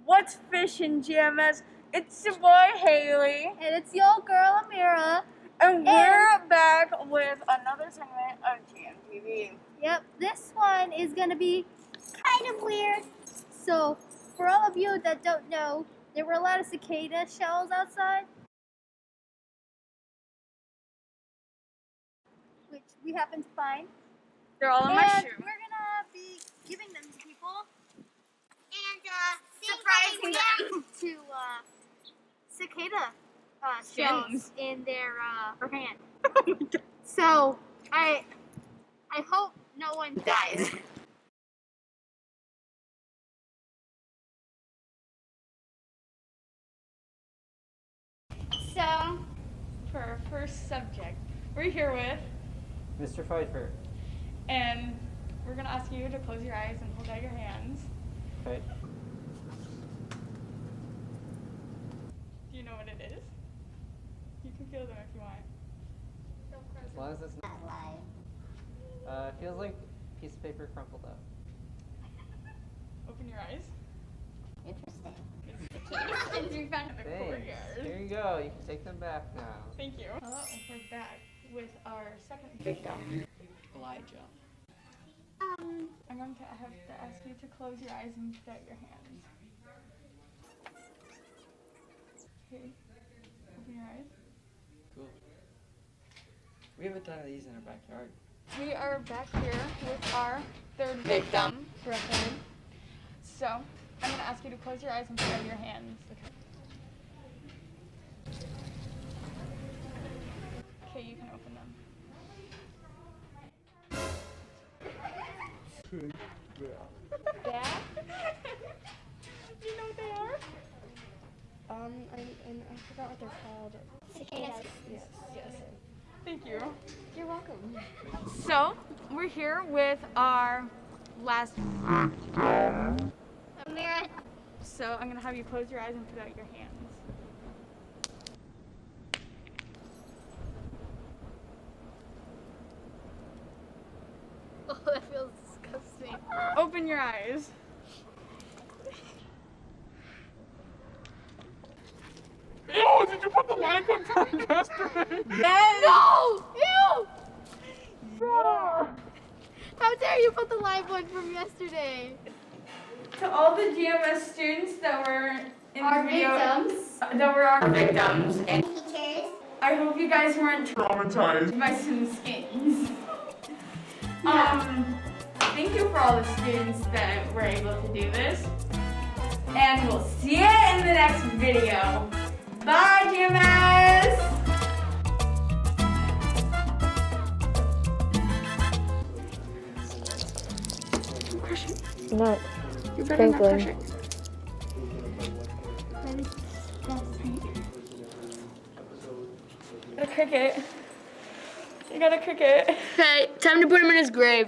What's Fishin' GMS? It's your boy Haley. And it's your girl Amira. And we're back with another segment of GMTV. Yep, this one is going to be kind of weird. So, for all of you that don't know, there were a lot of cicada shells outside, which we happened to find. They're all in my shoe. We're going to be giving them to people and Surprising them to cicada shells in their hand. So, I hope no one dies. So, For our first subject, we're here with, Mr. Pfeiffer. and we're going to ask you to close your eyes and hold out your hands. Okay. Do you know what it is? You can feel them if you want. As long as it's not live. It feels like a piece of paper crumpled up. Open your eyes. interesting. And we found in the Thanks. courtyard. Here you go. You can take them back now. Thank you. We're back with our second victim, Elijah. I'm going to have to ask you to close your eyes and put out your hands. Okay. Open your eyes. Cool. We have a ton of these in our backyard. We are back here with our third victim, Brooklyn. So, I'm going to ask you to close your eyes and put out your hands. Okay, you can open them. Yeah? Do you know what they are? I forgot what they're called. Cicadas. Yes. Thank you. You're welcome. So, we're here with our last Amira. So, I'm going to have you close your eyes and put out your hands. Oh, that feels disgusting. Open your eyes. Ew, did you put the line on from yesterday? Yes! No! Ew! Yeah. How dare you put the live one from yesterday? To all the GMS students that were in Our the video, victims. that were our victims, and Teachers. I hope you guys weren't traumatized by some skins. Thank you for all the students that were able to do this, and we'll see you in the next video. Bye, GMS! Not You better not crush sprinkling. it. Got a cricket. You got a cricket. Okay, time to put him in his grave.